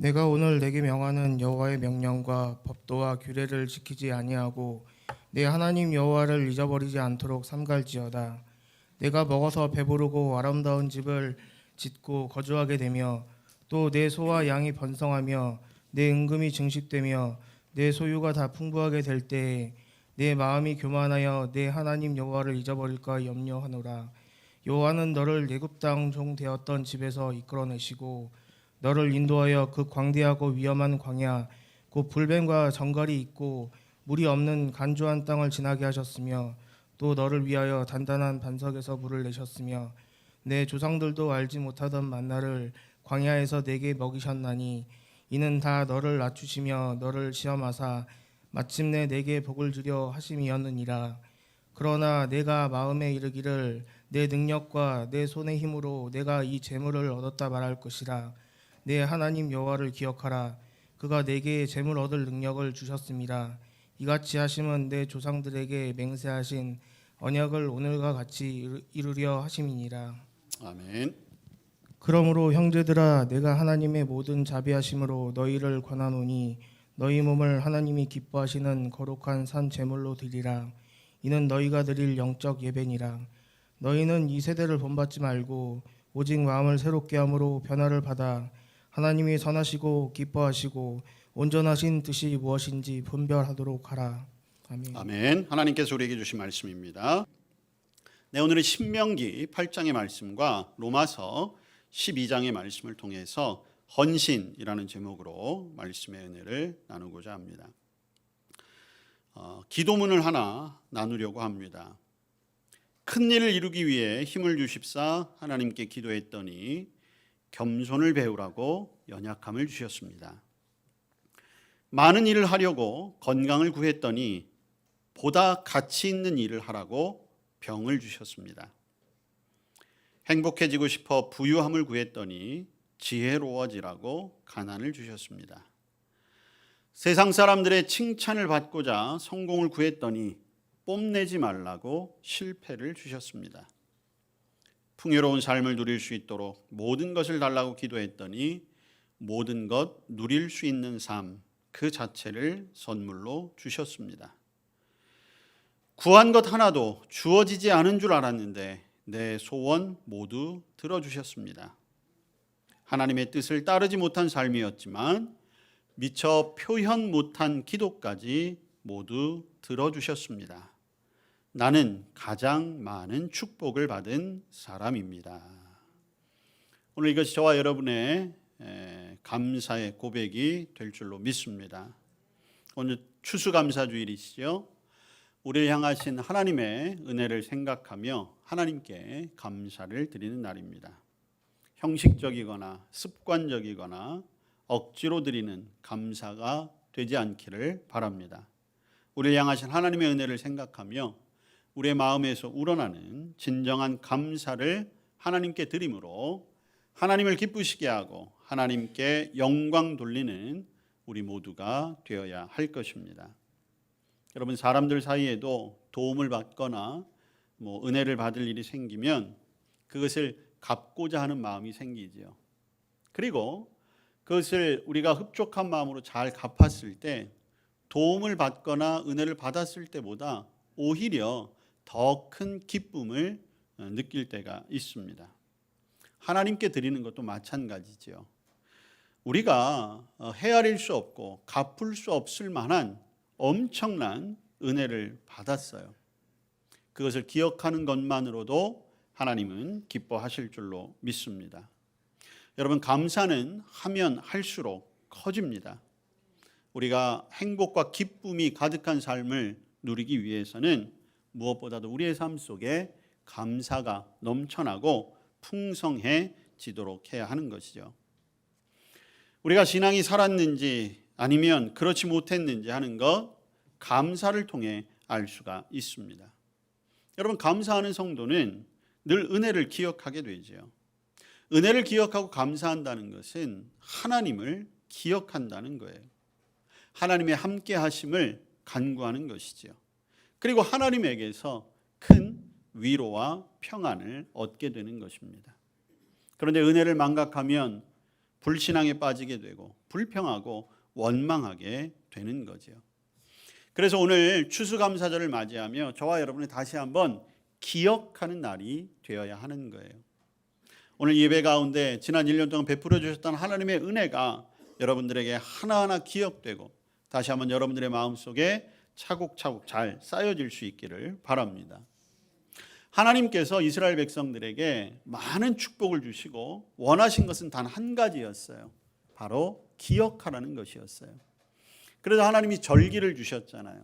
내가 오늘 내게 명하는 여호와의 명령과 법도와 규례를 지키지 아니하고 내 하나님 여호와를 잊어버리지 않도록 삼갈지어다. 내가 먹어서 배부르고 아름다운 집을 짓고 거주하게 되며 또 내 소와 양이 번성하며 내 은금이 증식되며 내 소유가 다 풍부하게 될 때에 내 마음이 교만하여 내 하나님 여호와를 잊어버릴까 염려하노라. 여호와는 너를 애굽 땅 종 되었던 집에서 이끌어내시고 너를 인도하여 그 광대하고 위험한 광야 곧 불뱀과 정갈이 있고 물이 없는 간조한 땅을 지나게 하셨으며 또 너를 위하여 단단한 반석에서 물을 내셨으며 내 조상들도 알지 못하던 만나를 광야에서 내게 먹이셨나니 이는 다 너를 낮추시며 너를 시험하사 마침내 내게 복을 주려 하심이었느니라. 그러나 내가 마음에 이르기를 내 능력과 내 손의 힘으로 내가 이 재물을 얻었다 말할 것이라. 내 하나님 여호와를 기억하라. 그가 내게 재물 얻을 능력을 주셨습니다. 이같이 하심은 내 조상들에게 맹세하신 언약을 오늘과 같이 이루려 하심이니라. 아멘. 그러므로 형제들아, 내가 하나님의 모든 자비하심으로 너희를 권하노니 너희 몸을 하나님이 기뻐하시는 거룩한 산 제물로 드리라. 이는 너희가 드릴 영적 예배니라. 너희는 이 세대를 본받지 말고 오직 마음을 새롭게 함으로 변화를 받아 하나님이 선하시고 기뻐하시고 온전하신 뜻이 무엇인지 분별하도록 하라. 아멘. 아멘. 하나님께서 우리에게 주신 말씀입니다. 네, 오늘은 신명기 8장의 말씀과 로마서 12장의 말씀을 통해서 헌신이라는 제목으로 말씀의 은혜를 나누고자 합니다. 기도문을 하나 나누려고 합니다. 큰 일을 이루기 위해 힘을 주십사 하나님께 기도했더니 겸손을 배우라고 연약함을 주셨습니다. 많은 일을 하려고 건강을 구했더니 보다 가치 있는 일을 하라고 병을 주셨습니다. 행복해지고 싶어 부유함을 구했더니 지혜로워지라고 가난을 주셨습니다. 세상 사람들의 칭찬을 받고자 성공을 구했더니 뽐내지 말라고 실패를 주셨습니다. 풍요로운 삶을 누릴 수 있도록 모든 것을 달라고 기도했더니 모든 것 누릴 수 있는 삶 그 자체를 선물로 주셨습니다. 구한 것 하나도 주어지지 않은 줄 알았는데 내 소원 모두 들어주셨습니다. 하나님의 뜻을 따르지 못한 삶이었지만 미처 표현 못한 기도까지 모두 들어주셨습니다. 나는 가장 많은 축복을 받은 사람입니다. 오늘 이것이 저와 여러분의 감사의 고백이 될 줄로 믿습니다. 오늘 추수감사주일이시죠. 우리를 향하신 하나님의 은혜를 생각하며 하나님께 감사를 드리는 날입니다. 형식적이거나 습관적이거나 억지로 드리는 감사가 되지 않기를 바랍니다. 우리를 향하신 하나님의 은혜를 생각하며 우리의 마음에서 우러나는 진정한 감사를 하나님께 드림으로 하나님을 기쁘시게 하고 하나님께 영광 돌리는 우리 모두가 되어야 할 것입니다. 여러분, 사람들 사이에도 도움을 받거나 은혜를 받을 일이 생기면 그것을 갚고자 하는 마음이 생기죠. 그리고 그것을 우리가 흡족한 마음으로 잘 갚았을 때 도움을 받거나 은혜를 받았을 때보다 오히려 더 큰 기쁨을 느낄 때가 있습니다. 하나님께 드리는 것도 마찬가지죠. 우리가 헤아릴 수 없고 갚을 수 없을 만한 엄청난 은혜를 받았어요. 그것을 기억하는 것만으로도 하나님은 기뻐하실 줄로 믿습니다. 여러분, 감사는 하면 할수록 커집니다. 우리가 행복과 기쁨이 가득한 삶을 누리기 위해서는 무엇보다도 우리의 삶 속에 감사가 넘쳐나고 풍성해지도록 해야 하는 것이죠. 우리가 신앙이 살았는지 아니면 그렇지 못했는지 하는 것 감사를 통해 알 수가 있습니다. 여러분, 감사하는 성도는 늘 은혜를 기억하게 되죠. 은혜를 기억하고 감사한다는 것은 하나님을 기억한다는 거예요. 하나님의 함께 하심을 간구하는 것이죠. 그리고 하나님에게서 큰 위로와 평안을 얻게 되는 것입니다. 그런데 은혜를 망각하면 불신앙에 빠지게 되고 불평하고 원망하게 되는 거죠. 그래서 오늘 추수감사절을 맞이하며 저와 여러분이 다시 한번 기억하는 날이 되어야 하는 거예요. 오늘 예배 가운데 지난 1년 동안 베풀어 주셨던 하나님의 은혜가 여러분들에게 하나하나 기억되고 다시 한번 여러분들의 마음속에 차곡차곡 잘 쌓여질 수 있기를 바랍니다. 하나님께서 이스라엘 백성들에게 많은 축복을 주시고 원하신 것은 단 한 가지였어요. 바로 기억하라는 것이었어요. 그래서 하나님이 절기를 주셨잖아요.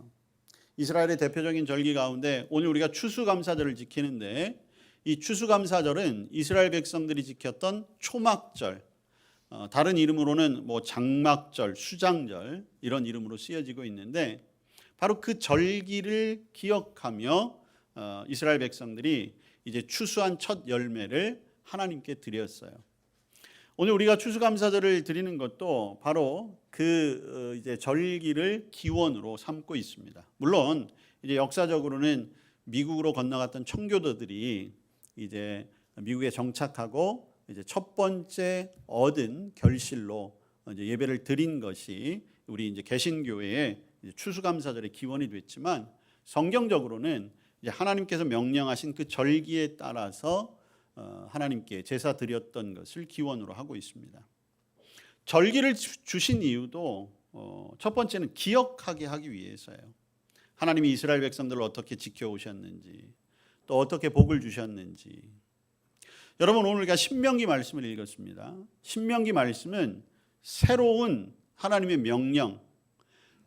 이스라엘의 대표적인 절기 가운데 오늘 우리가 추수감사절을 지키는데 이 추수감사절은 이스라엘 백성들이 지켰던 초막절, 다른 이름으로는 장막절, 수장절 이런 이름으로 쓰여지고 있는데 바로 그 절기를 기억하며 이스라엘 백성들이 이제 추수한 첫 열매를 하나님께 드렸어요. 오늘 우리가 추수감사절을 드리는 것도 바로 그 이제 절기를 기원으로 삼고 있습니다. 물론 이제 역사적으로는 미국으로 건너갔던 청교도들이 이제 미국에 정착하고 이제 첫 번째 얻은 결실로 이제 예배를 드린 것이 우리 이제 개신교회의 추수감사절의 기원이 됐지만 성경적으로는 이제 하나님께서 명령하신 그 절기에 따라서 하나님께 제사 드렸던 것을 기원으로 하고 있습니다. 절기를 주신 이유도 첫 번째는 기억하게 하기 위해서예요. 하나님이 이스라엘 백성들을 어떻게 지켜오셨는지 또 어떻게 복을 주셨는지. 여러분 오늘 우리가 신명기 말씀을 읽었습니다. 신명기 말씀은 새로운 하나님의 명령,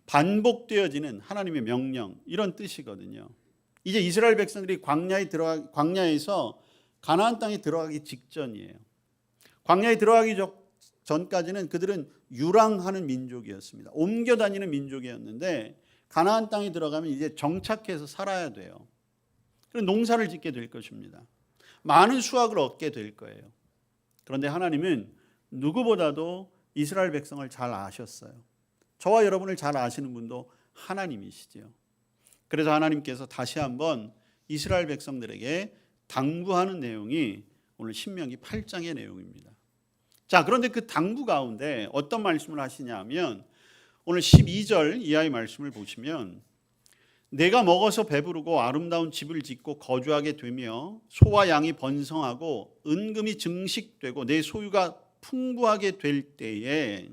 반복되어지는 하나님의 명령 이런 뜻이거든요. 이제 이스라엘 백성들이 광야에서 가나안 땅에 들어가기 직전이에요. 광야에 들어가기 전까지는 그들은 유랑하는 민족이었습니다. 옮겨 다니는 민족이었는데 가나안 땅에 들어가면 이제 정착해서 살아야 돼요. 그래서 농사를 짓게 될 것입니다. 많은 수확을 얻게 될 거예요. 그런데 하나님은 누구보다도 이스라엘 백성을 잘 아셨어요. 저와 여러분을 잘 아시는 분도 하나님이시죠. 그래서 하나님께서 다시 한번 이스라엘 백성들에게 당부하는 내용이 오늘 신명기 8장의 내용입니다. 자, 그런데 그 당부 가운데 어떤 말씀을 하시냐면 오늘 12절 이하의 말씀을 보시면 내가 먹어서 배부르고 아름다운 집을 짓고 거주하게 되며 소와 양이 번성하고 은금이 증식되고 내 소유가 풍부하게 될 때에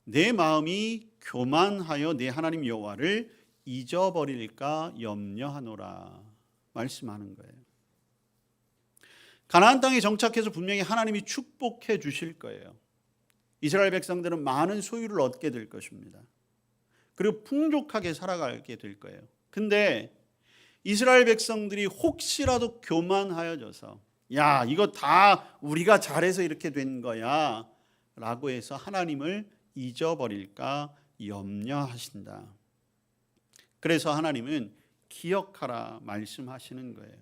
내 마음이 교만하여 내 하나님 여호와를 잊어버릴까 염려하노라 말씀하는 거예요. 가나안 땅에 정착해서 분명히 하나님이 축복해 주실 거예요. 이스라엘 백성들은 많은 소유를 얻게 될 것입니다. 그리고 풍족하게 살아가게 될 거예요. 근데 이스라엘 백성들이 혹시라도 교만하여져서 야, 이거 다 우리가 잘해서 이렇게 된 거야 라고 해서 하나님을 잊어버릴까 염려하신다. 그래서 하나님은 기억하라 말씀하시는 거예요.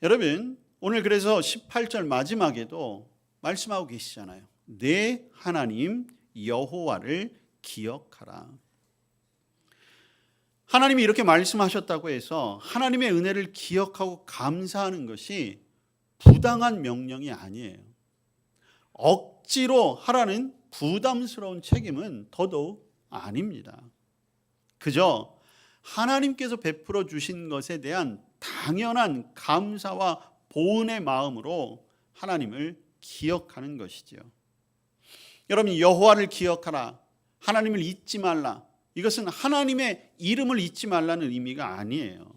여러분 오늘 그래서 18절 마지막에도 말씀하고 계시잖아요. 내 하나님 여호와를 기억하라. 하나님이 이렇게 말씀하셨다고 해서 하나님의 은혜를 기억하고 감사하는 것이 부당한 명령이 아니에요. 억지로 하라는 부담스러운 책임은 더더욱 아닙니다. 그저 하나님께서 베풀어 주신 것에 대한 당연한 감사와 보은의 마음으로 하나님을 기억하는 것이죠. 여러분 여호와를 기억하라, 하나님을 잊지 말라, 이것은 하나님의 이름을 잊지 말라는 의미가 아니에요.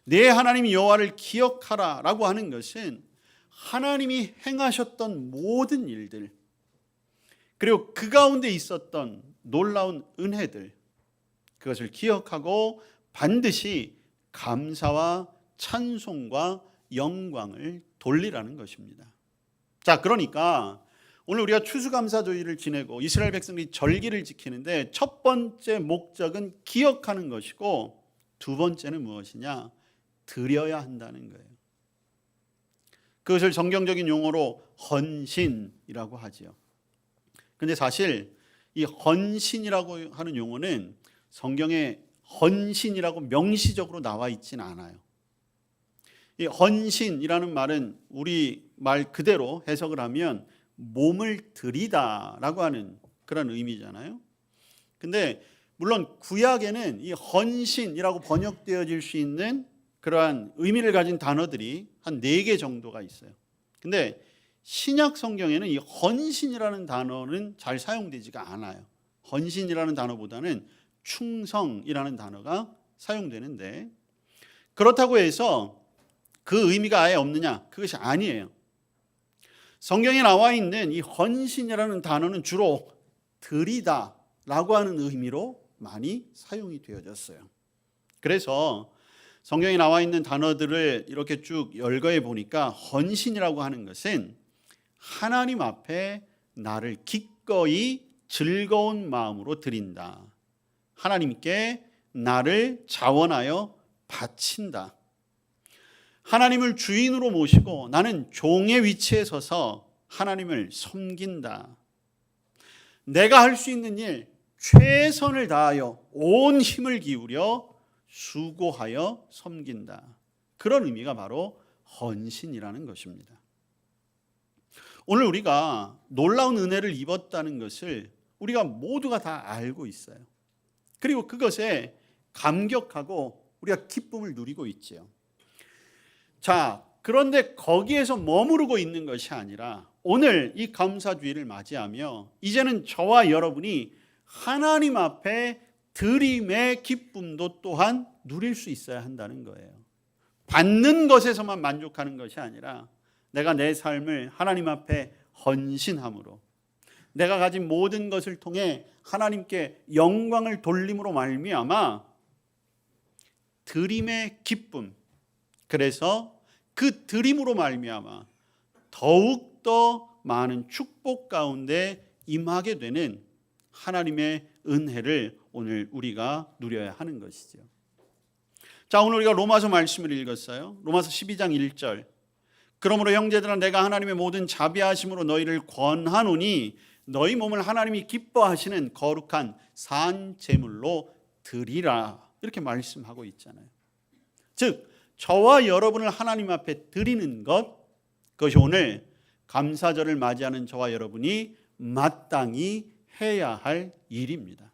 내 하나님 여호와를 기억하라 라고 하는 것은 하나님이 행하셨던 모든 일들, 그리고 그 가운데 있었던 놀라운 은혜들, 그것을 기억하고 반드시 감사와 찬송과 영광을 돌리라는 것입니다. 자, 그러니까 오늘 우리가 추수감사주의를 지내고 이스라엘 백성들이 절기를 지키는데 첫 번째 목적은 기억하는 것이고 두 번째는 무엇이냐? 드려야 한다는 거예요. 그것을 성경적인 용어로 헌신이라고 하지요. 그런데 사실 이 헌신이라고 하는 용어는 성경에 헌신이라고 명시적으로 나와 있지는 않아요. 이 헌신이라는 말은 우리 말 그대로 해석을 하면 몸을 드리다라고 하는 그런 의미잖아요. 근데 물론 구약에는 이 헌신이라고 번역되어질 수 있는 그러한 의미를 가진 단어들이 한 4개 정도가 있어요. 근데 신약 성경에는 이 헌신이라는 단어는 잘 사용되지가 않아요. 헌신이라는 단어보다는 충성이라는 단어가 사용되는데, 그렇다고 해서 그 의미가 아예 없느냐? 그것이 아니에요. 성경에 나와 있는 이 헌신이라는 단어는 주로 드리다라고 하는 의미로 많이 사용이 되어졌어요. 그래서 성경에 나와 있는 단어들을 이렇게 쭉 열거해 보니까 헌신이라고 하는 것은 하나님 앞에 나를 기꺼이 즐거운 마음으로 드린다. 하나님께 나를 자원하여 바친다. 하나님을 주인으로 모시고 나는 종의 위치에 서서 하나님을 섬긴다. 내가 할 수 있는 일, 최선을 다하여 온 힘을 기울여 수고하여 섬긴다. 그런 의미가 바로 헌신이라는 것입니다. 오늘 우리가 놀라운 은혜를 입었다는 것을 우리가 모두가 다 알고 있어요. 그리고 그것에 감격하고 우리가 기쁨을 누리고 있지요. 자, 그런데 거기에서 머무르고 있는 것이 아니라 오늘 이 감사주일을 맞이하며 이제는 저와 여러분이 하나님 앞에 드림의 기쁨도 또한 누릴 수 있어야 한다는 거예요. 받는 것에서만 만족하는 것이 아니라 내가 내 삶을 하나님 앞에 헌신함으로, 내가 가진 모든 것을 통해 하나님께 영광을 돌림으로 말미암아 드림의 기쁨, 그래서 그 드림으로 말미암아 더욱더 많은 축복 가운데 임하게 되는 하나님의 은혜를 오늘 우리가 누려야 하는 것이죠. 자, 오늘 우리가 로마서 말씀을 읽었어요. 로마서 12장 1절. 그러므로 형제들아, 내가 하나님의 모든 자비하심으로 너희를 권하노니 너희 몸을 하나님이 기뻐하시는 거룩한 산 제물로 드리라. 이렇게 말씀하고 있잖아요. 즉 저와 여러분을 하나님 앞에 드리는 것, 그것이 오늘 감사절을 맞이하는 저와 여러분이 마땅히 해야 할 일입니다.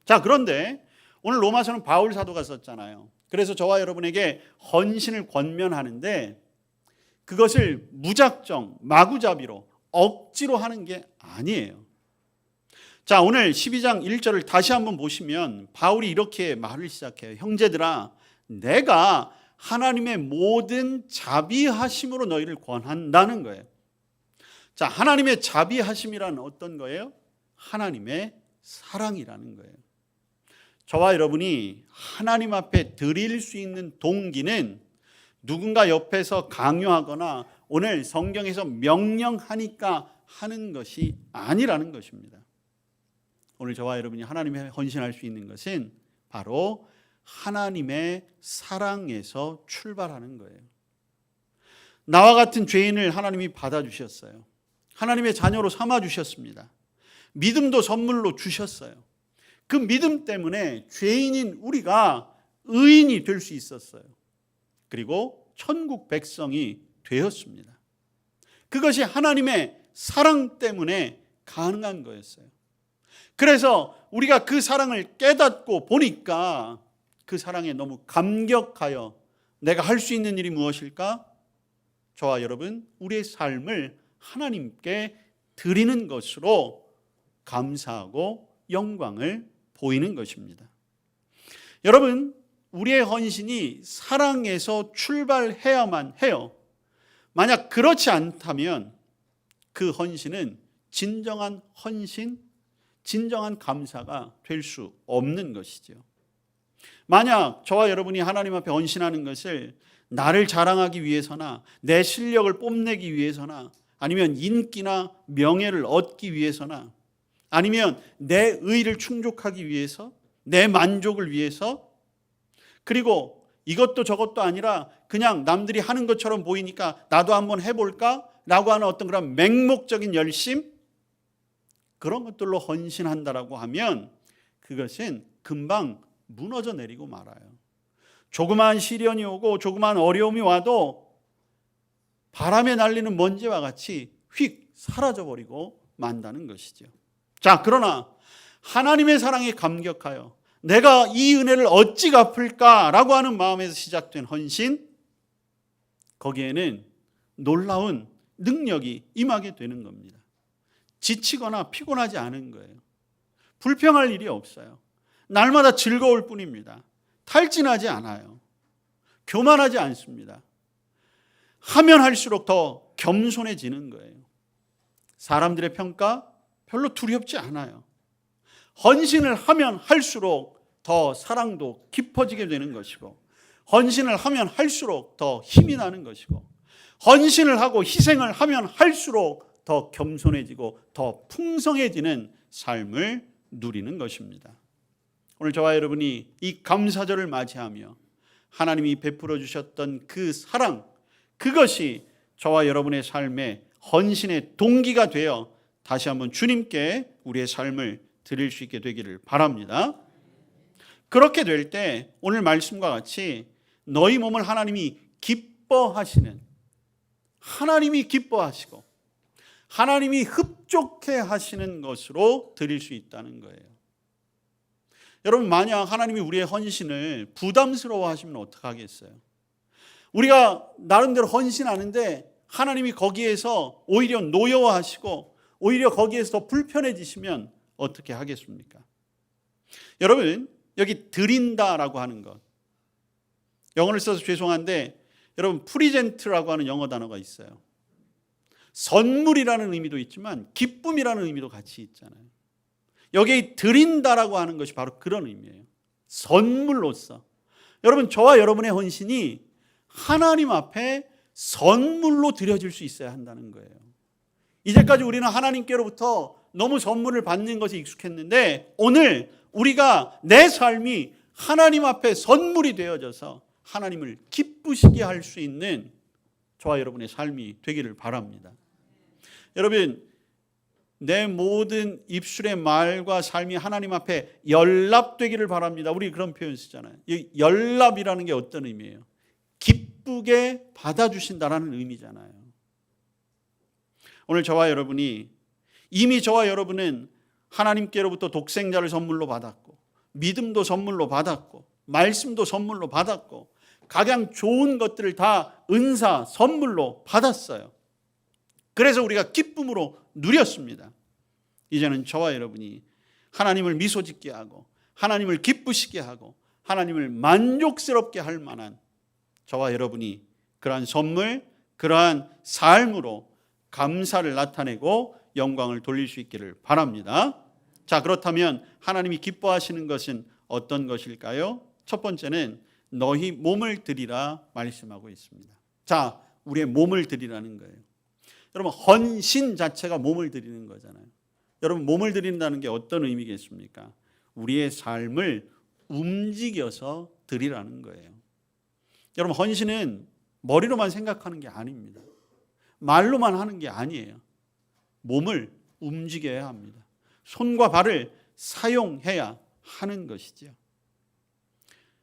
자, 그런데 오늘 로마서는 바울 사도가 썼잖아요. 그래서 저와 여러분에게 헌신을 권면하는데 그것을 무작정 마구잡이로 억지로 하는 게 아니에요. 자, 오늘 12장 1절을 다시 한번 보시면 바울이 이렇게 말을 시작해요. 형제들아, 내가 하나님의 모든 자비하심으로 너희를 권한다는 거예요. 자, 하나님의 자비하심이란 어떤 거예요? 하나님의 사랑이라는 거예요. 저와 여러분이 하나님 앞에 드릴 수 있는 동기는 누군가 옆에서 강요하거나 오늘 성경에서 명령하니까 하는 것이 아니라는 것입니다. 오늘 저와 여러분이 하나님에 헌신할 수 있는 것은 바로 하나님의 사랑에서 출발하는 거예요. 나와 같은 죄인을 하나님이 받아주셨어요. 하나님의 자녀로 삼아주셨습니다. 믿음도 선물로 주셨어요. 그 믿음 때문에 죄인인 우리가 의인이 될 수 있었어요. 그리고 천국 백성이 되었습니다. 그것이 하나님의 사랑 때문에 가능한 거였어요. 그래서 우리가 그 사랑을 깨닫고 보니까 그 사랑에 너무 감격하여 내가 할 수 있는 일이 무엇일까? 저와 여러분, 우리의 삶을 하나님께 드리는 것으로 감사하고 영광을 보이는 것입니다. 여러분, 우리의 헌신이 사랑에서 출발해야만 해요. 만약 그렇지 않다면 그 헌신은 진정한 헌신, 진정한 감사가 될 수 없는 것이죠. 만약 저와 여러분이 하나님 앞에 헌신하는 것을 나를 자랑하기 위해서나 내 실력을 뽐내기 위해서나 아니면 인기나 명예를 얻기 위해서나 아니면 내 의를 충족하기 위해서, 내 만족을 위해서, 그리고 이것도 저것도 아니라 그냥 남들이 하는 것처럼 보이니까 나도 한번 해볼까? 라고 하는 어떤 그런 맹목적인 열심, 그런 것들로 헌신한다라고 하면 그것은 금방 무너져 내리고 말아요. 조그마한 시련이 오고 조그마한 어려움이 와도 바람에 날리는 먼지와 같이 휙 사라져버리고 만다는 것이죠. 자, 그러나 하나님의 사랑에 감격하여 내가 이 은혜를 어찌 갚을까라고 하는 마음에서 시작된 헌신, 거기에는 놀라운 능력이 임하게 되는 겁니다. 지치거나 피곤하지 않은 거예요. 불평할 일이 없어요. 날마다 즐거울 뿐입니다. 탈진하지 않아요. 교만하지 않습니다. 하면 할수록 더 겸손해지는 거예요. 사람들의 평가 별로 두렵지 않아요. 헌신을 하면 할수록 더 사랑도 깊어지게 되는 것이고, 헌신을 하면 할수록 더 힘이 나는 것이고, 헌신을 하고 희생을 하면 할수록 더 겸손해지고 더 풍성해지는 삶을 누리는 것입니다. 오늘 저와 여러분이 이 감사절을 맞이하며 하나님이 베풀어 주셨던 그 사랑, 그것이 저와 여러분의 삶에 헌신의 동기가 되어 다시 한번 주님께 우리의 삶을 드릴 수 있게 되기를 바랍니다. 그렇게 될 때 오늘 말씀과 같이 너희 몸을 하나님이 기뻐하시는, 하나님이 기뻐하시고 하나님이 흡족해 하시는 것으로 드릴 수 있다는 거예요. 여러분, 만약 하나님이 우리의 헌신을 부담스러워 하시면 어떡하겠어요? 우리가 나름대로 헌신하는데 하나님이 거기에서 오히려 노여워하시고 오히려 거기에서 더 불편해지시면 어떻게 하겠습니까? 여러분, 여기 드린다라고 하는 것, 영어를 써서 죄송한데 여러분, 프리젠트라고 하는 영어 단어가 있어요. 선물이라는 의미도 있지만 기쁨이라는 의미도 같이 있잖아요. 여기에 드린다라고 하는 것이 바로 그런 의미예요. 선물로서. 여러분, 저와 여러분의 헌신이 하나님 앞에 선물로 드려질 수 있어야 한다는 거예요. 이제까지 우리는 하나님께로부터 너무 선물을 받는 것에 익숙했는데, 오늘 우리가 내 삶이 하나님 앞에 선물이 되어져서 하나님을 기쁘시게 할 수 있는 저와 여러분의 삶이 되기를 바랍니다. 여러분, 내 모든 입술의 말과 삶이 하나님 앞에 연락되기를 바랍니다. 우리 그런 표현 쓰잖아요. 이 연락이라는 게 어떤 의미예요? 기쁘게 받아주신다라는 의미잖아요. 오늘 저와 여러분이, 이미 저와 여러분은 하나님께로부터 독생자를 선물로 받았고, 믿음도 선물로 받았고, 말씀도 선물로 받았고, 각양 좋은 것들을 다 은사, 선물로 받았어요. 그래서 우리가 기쁨으로 누렸습니다. 이제는 저와 여러분이 하나님을 미소 짓게 하고 하나님을 기쁘시게 하고 하나님을 만족스럽게 할 만한 저와 여러분이 그러한 선물, 그러한 삶으로 감사를 나타내고 영광을 돌릴 수 있기를 바랍니다. 자, 그렇다면 하나님이 기뻐하시는 것은 어떤 것일까요? 첫 번째는 너희 몸을 드리라 말씀하고 있습니다. 자, 우리의 몸을 드리라는 거예요. 여러분, 헌신 자체가 몸을 드리는 거잖아요. 여러분, 몸을 드린다는 게 어떤 의미겠습니까? 우리의 삶을 움직여서 드리라는 거예요. 여러분, 헌신은 머리로만 생각하는 게 아닙니다. 말로만 하는 게 아니에요. 몸을 움직여야 합니다. 손과 발을 사용해야 하는 것이죠.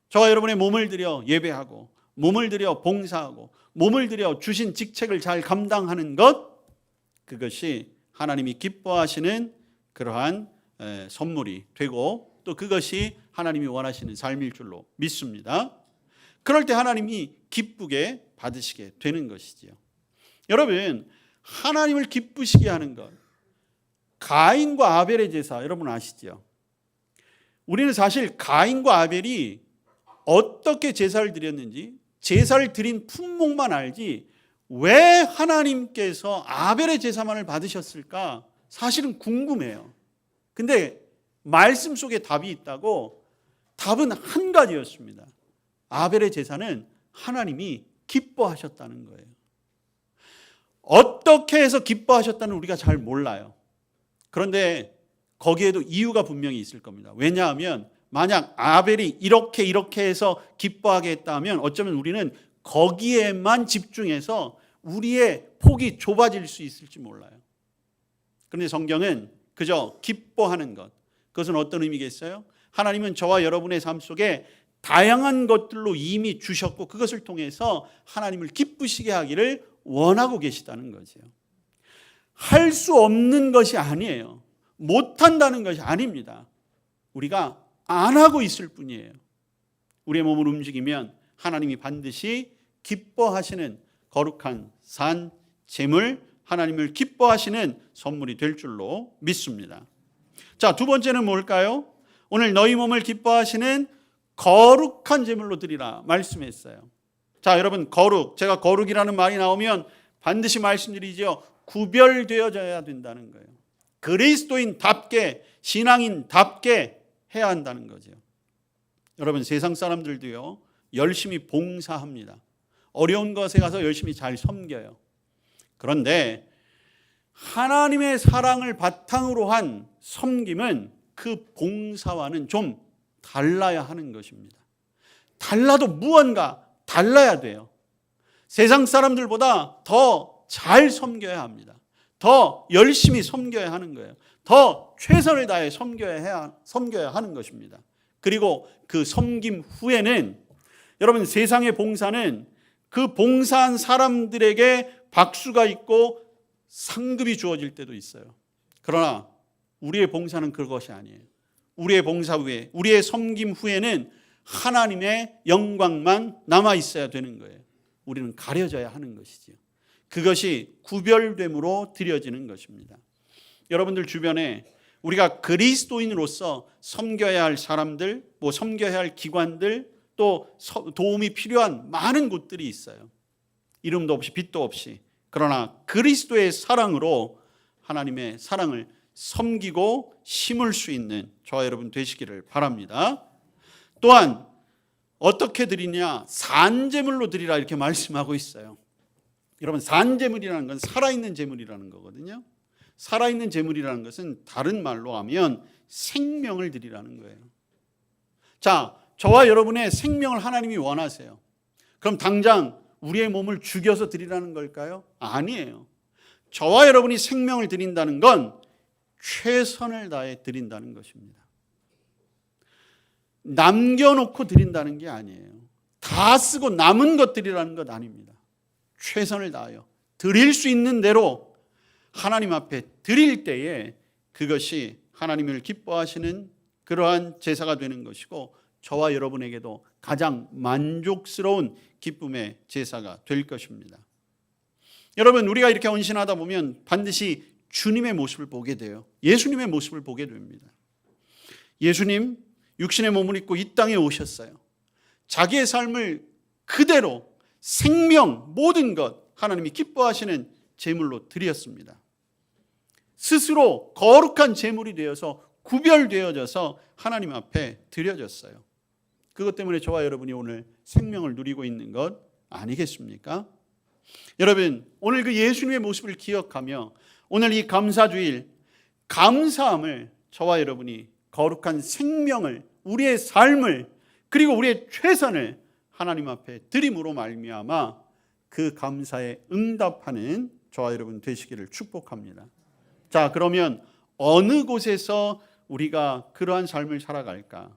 저와 여러분의 몸을 들여 예배하고, 몸을 들여 봉사하고, 몸을 들여 주신 직책을 잘 감당하는 것, 그것이 하나님이 기뻐하시는 그러한 선물이 되고, 또 그것이 하나님이 원하시는 삶일 줄로 믿습니다. 그럴 때 하나님이 기쁘게 받으시게 되는 것이지요. 여러분, 하나님을 기쁘시게 하는 것, 가인과 아벨의 제사, 여러분 아시죠? 우리는 사실 가인과 아벨이 어떻게 제사를 드렸는지, 제사를 드린 품목만 알지 왜 하나님께서 아벨의 제사만을 받으셨을까 사실은 궁금해요. 근데 말씀 속에 답이 있다고. 답은 한 가지였습니다. 아벨의 제사는 하나님이 기뻐하셨다는 거예요. 어떻게 해서 기뻐하셨다는 우리가 잘 몰라요. 그런데 거기에도 이유가 분명히 있을 겁니다. 왜냐하면 만약 아벨이 이렇게 해서 기뻐하게 했다면 어쩌면 우리는 거기에만 집중해서 우리의 폭이 좁아질 수 있을지 몰라요. 그런데 성경은 그저 기뻐하는 것, 그것은 어떤 의미겠어요? 하나님은 저와 여러분의 삶 속에 다양한 것들로 이미 주셨고 그것을 통해서 하나님을 기쁘시게 하기를 원하고 계시다는 거죠. 할 수 없는 것이 아니에요. 못한다는 것이 아닙니다. 우리가 안 하고 있을 뿐이에요. 우리의 몸을 움직이면 하나님이 반드시 기뻐하시는 거룩한 산 제물, 하나님을 기뻐하시는 선물이 될 줄로 믿습니다. 자, 두 번째는 뭘까요? 오늘 너희 몸을 기뻐하시는 거룩한 제물로 드리라 말씀했어요. 자, 여러분, 거룩, 제가 거룩이라는 말이 나오면 반드시 말씀드리죠. 구별되어져야 된다는 거예요. 그리스도인답게, 신앙인답게 해야 한다는 거죠. 여러분, 세상 사람들도요, 열심히 봉사합니다. 어려운 것에 가서 열심히 잘 섬겨요. 그런데 하나님의 사랑을 바탕으로 한 섬김은 그 봉사와는 좀 달라야 하는 것입니다. 달라도 무언가 달라야 돼요. 세상 사람들보다 더 잘 섬겨야 합니다. 더 열심히 섬겨야 하는 거예요. 더 최선을 다해 섬겨야 하는 것입니다. 그리고 그 섬김 후에는 여러분, 세상의 봉사는 그 봉사한 사람들에게 박수가 있고 상급이 주어질 때도 있어요. 그러나 우리의 봉사는 그것이 아니에요. 우리의 봉사 후에, 우리의 섬김 후에는 하나님의 영광만 남아 있어야 되는 거예요. 우리는 가려져야 하는 것이죠. 그것이 구별됨으로 드려지는 것입니다. 여러분들 주변에 우리가 그리스도인으로서 섬겨야 할 사람들, 섬겨야 할 기관들, 또 도움이 필요한 많은 곳들이 있어요. 이름도 없이 빛도 없이. 그러나 그리스도의 사랑으로 하나님의 사랑을 섬기고 심을 수 있는 저와 여러분 되시기를 바랍니다. 또한 어떻게 드리냐? 산제물로 드리라 이렇게 말씀하고 있어요. 여러분, 산제물이라는 건 살아있는 제물이라는 거거든요. 살아있는 제물이라는 것은 다른 말로 하면 생명을 드리라는 거예요. 자, 저와 여러분의 생명을 하나님이 원하세요. 그럼 당장 우리의 몸을 죽여서 드리라는 걸까요? 아니에요. 저와 여러분이 생명을 드린다는 건 최선을 다해 드린다는 것입니다. 남겨놓고 드린다는 게 아니에요. 다 쓰고 남은 것들이라는 것 아닙니다. 최선을 다하여 드릴 수 있는 대로 하나님 앞에 드릴 때에 그것이 하나님을 기뻐하시는 그러한 제사가 되는 것이고 저와 여러분에게도 가장 만족스러운 기쁨의 제사가 될 것입니다. 여러분, 우리가 이렇게 헌신하다 보면 반드시 주님의 모습을 보게 돼요. 예수님의 모습을 보게 됩니다. 예수님 육신의 몸을 입고 이 땅에 오셨어요. 자기의 삶을 그대로 생명 모든 것 하나님이 기뻐하시는 제물로 드렸습니다. 스스로 거룩한 제물이 되어서 구별되어져서 하나님 앞에 드려졌어요. 그것 때문에 저와 여러분이 오늘 생명을 누리고 있는 것 아니겠습니까? 여러분, 오늘 그 예수님의 모습을 기억하며 오늘 이 감사주일 감사함을 저와 여러분이 거룩한 생명을, 우리의 삶을, 그리고 우리의 최선을 하나님 앞에 드림으로 말미암아 그 감사에 응답하는 저와 여러분 되시기를 축복합니다. 자, 그러면 어느 곳에서 우리가 그러한 삶을 살아갈까?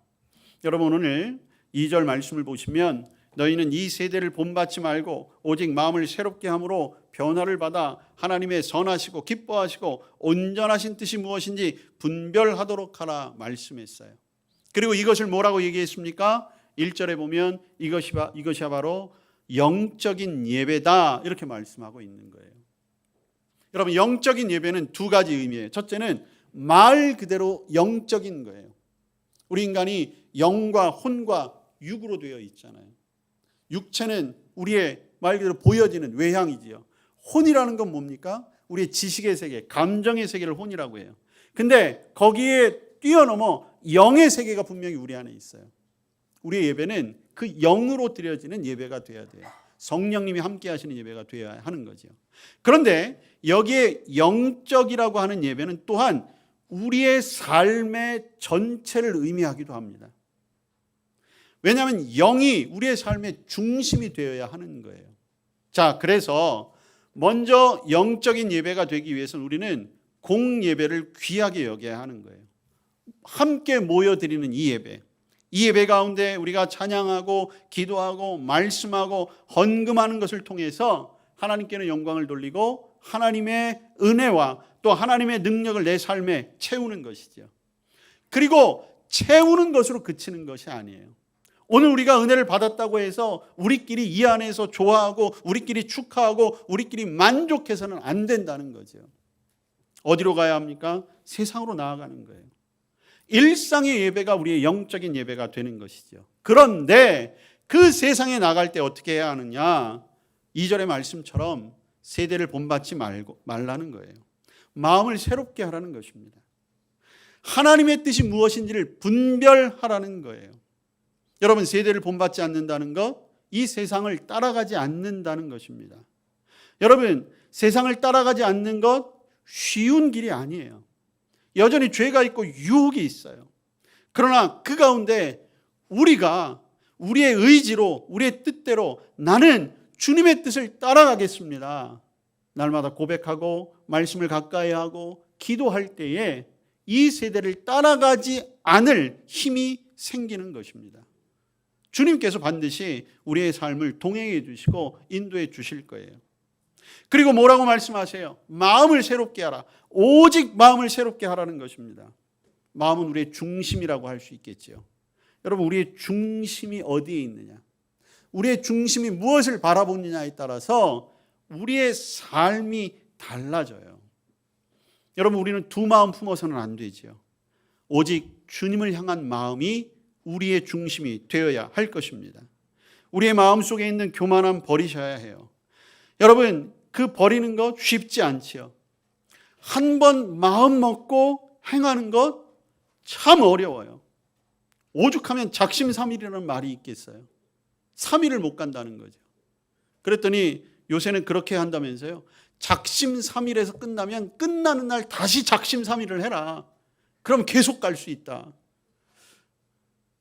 여러분, 오늘 2절 말씀을 보시면 너희는 이 세대를 본받지 말고 오직 마음을 새롭게 함으로 변화를 받아 하나님의 선하시고 기뻐하시고 온전하신 뜻이 무엇인지 분별하도록 하라 말씀했어요. 그리고 이것을 뭐라고 얘기했습니까? 1절에 보면 이것이 바로 영적인 예배다 이렇게 말씀하고 있는 거예요. 여러분, 영적인 예배는 두 가지 의미예요. 첫째는 말 그대로 영적인 거예요. 우리 인간이 영과 혼과 육으로 되어 있잖아요. 육체는 우리의 말 그대로 보여지는 외향이지요. 혼이라는 건 뭡니까? 우리의 지식의 세계, 감정의 세계를 혼이라고 해요. 근데 거기에 뛰어넘어 영의 세계가 분명히 우리 안에 있어요. 우리의 예배는 그 영으로 드려지는 예배가 돼야 돼요. 성령님이 함께 하시는 예배가 되어야 하는 거죠. 그런데 여기에 영적이라고 하는 예배는 또한 우리의 삶의 전체를 의미하기도 합니다. 왜냐하면 영이 우리의 삶의 중심이 되어야 하는 거예요. 자, 그래서 먼저 영적인 예배가 되기 위해서는 우리는 공예배를 귀하게 여겨야 하는 거예요. 함께 모여드리는 이 예배 가운데 우리가 찬양하고 기도하고 말씀하고 헌금하는 것을 통해서 하나님께는 영광을 돌리고 하나님의 은혜와 또 하나님의 능력을 내 삶에 채우는 것이죠. 그리고 채우는 것으로 그치는 것이 아니에요. 오늘 우리가 은혜를 받았다고 해서 우리끼리 이 안에서 좋아하고 우리끼리 축하하고 우리끼리 만족해서는 안 된다는 거죠. 어디로 가야 합니까? 세상으로 나아가는 거예요. 일상의 예배가 우리의 영적인 예배가 되는 것이죠. 그런데 그 세상에 나갈 때 어떻게 해야 하느냐? 2절의 말씀처럼 세대를 본받지 말라는 거예요. 마음을 새롭게 하라는 것입니다. 하나님의 뜻이 무엇인지를 분별하라는 거예요. 여러분, 세대를 본받지 않는다는 것, 이 세상을 따라가지 않는다는 것입니다. 여러분, 세상을 따라가지 않는 것 쉬운 길이 아니에요. 여전히 죄가 있고 유혹이 있어요. 그러나 그 가운데 우리가 우리의 의지로, 우리의 뜻대로 나는 주님의 뜻을 따라가겠습니다. 날마다 고백하고 말씀을 가까이 하고 기도할 때에 이 세대를 따라가지 않을 힘이 생기는 것입니다. 주님께서 반드시 우리의 삶을 동행해 주시고 인도해 주실 거예요. 그리고 뭐라고 말씀하세요? 마음을 새롭게 하라. 오직 마음을 새롭게 하라는 것입니다. 마음은 우리의 중심이라고 할 수 있겠죠. 여러분, 우리의 중심이 어디에 있느냐? 우리의 중심이 무엇을 바라보느냐에 따라서 우리의 삶이 달라져요. 여러분, 우리는 두 마음 품어서는 안 되죠. 오직 주님을 향한 마음이 우리의 중심이 되어야 할 것입니다. 우리의 마음속에 있는 교만함 버리셔야 해요. 여러분, 그 버리는 것 쉽지 않지요. 한 번 마음 먹고 행하는 것 참 어려워요. 오죽하면 작심삼일이라는 말이 있겠어요. 3일을 못 간다는 거죠. 그랬더니 요새는 그렇게 한다면서요. 작심삼일에서 끝나면 끝나는 날 다시 작심삼일을 해라. 그럼 계속 갈 수 있다.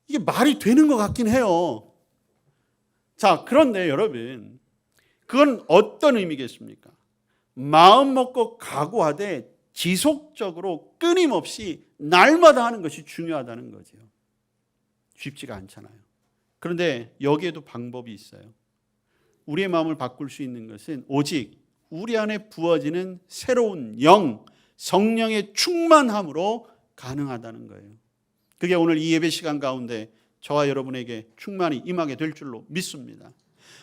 이게 말이 되는 것 같긴 해요. 자, 그런데 여러분, 그건 어떤 의미겠습니까? 마음 먹고 각오하되 지속적으로 끊임없이 날마다 하는 것이 중요하다는 거죠. 쉽지가 않잖아요. 그런데 여기에도 방법이 있어요. 우리의 마음을 바꿀 수 있는 것은 오직 우리 안에 부어지는 새로운 영, 성령의 충만함으로 가능하다는 거예요. 그게 오늘 이 예배 시간 가운데 저와 여러분에게 충만히 임하게 될 줄로 믿습니다.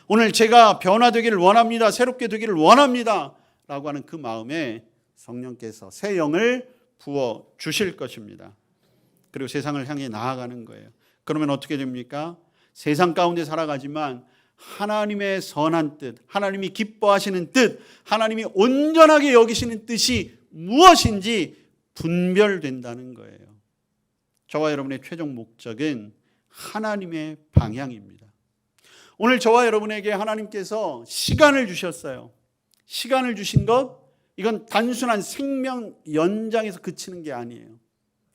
오늘 제가 변화되기를 원합니다. 새롭게 되기를 원합니다. 라고 하는 그 마음에 성령께서 새 영을 부어 주실 것입니다. 그리고 세상을 향해 나아가는 거예요. 그러면 어떻게 됩니까? 세상 가운데 살아가지만 하나님의 선한 뜻, 하나님이 기뻐하시는 뜻, 하나님이 온전하게 여기시는 뜻이 무엇인지 분별된다는 거예요. 저와 여러분의 최종 목적은 하나님의 방향입니다. 오늘 저와 여러분에게 하나님께서 시간을 주셨어요. 시간을 주신 것, 이건 단순한 생명 연장에서 그치는 게 아니에요.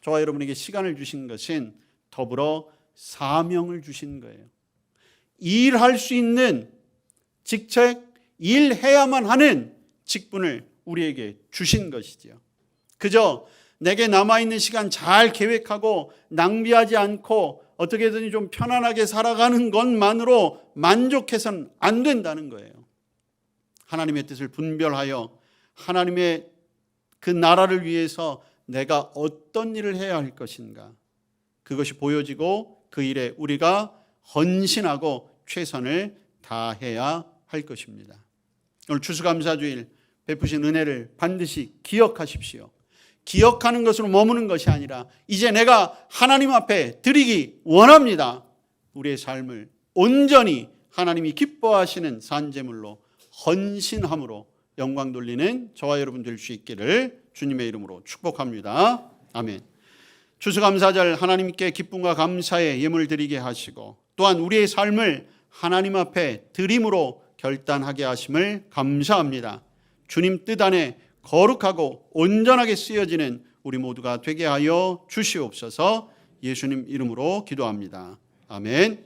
저와 여러분에게 시간을 주신 것은 더불어 사명을 주신 거예요. 일할 수 있는 직책, 일해야만 하는 직분을 우리에게 주신 것이죠. 그저 내게 남아있는 시간 잘 계획하고 낭비하지 않고 어떻게든 좀 편안하게 살아가는 것만으로 만족해서는 안 된다는 거예요. 하나님의 뜻을 분별하여 하나님의 그 나라를 위해서 내가 어떤 일을 해야 할 것인가, 그것이 보여지고 그 일에 우리가 헌신하고 최선을 다해야 할 것입니다. 오늘 추수감사주일 베푸신 은혜를 반드시 기억하십시오. 기억하는 것으로 머무는 것이 아니라 이제 내가 하나님 앞에 드리기 원합니다. 우리의 삶을 온전히 하나님이 기뻐하시는 산제물로 헌신함으로 영광 돌리는 저와 여러분 될 수 있기를 주님의 이름으로 축복합니다. 아멘. 추수감사절 하나님께 기쁨과 감사의 예물 드리게 하시고 또한 우리의 삶을 하나님 앞에 드림으로 결단하게 하심을 감사합니다. 주님 뜻 안에 거룩하고 온전하게 쓰여지는 우리 모두가 되게 하여 주시옵소서. 예수님 이름으로 기도합니다. 아멘.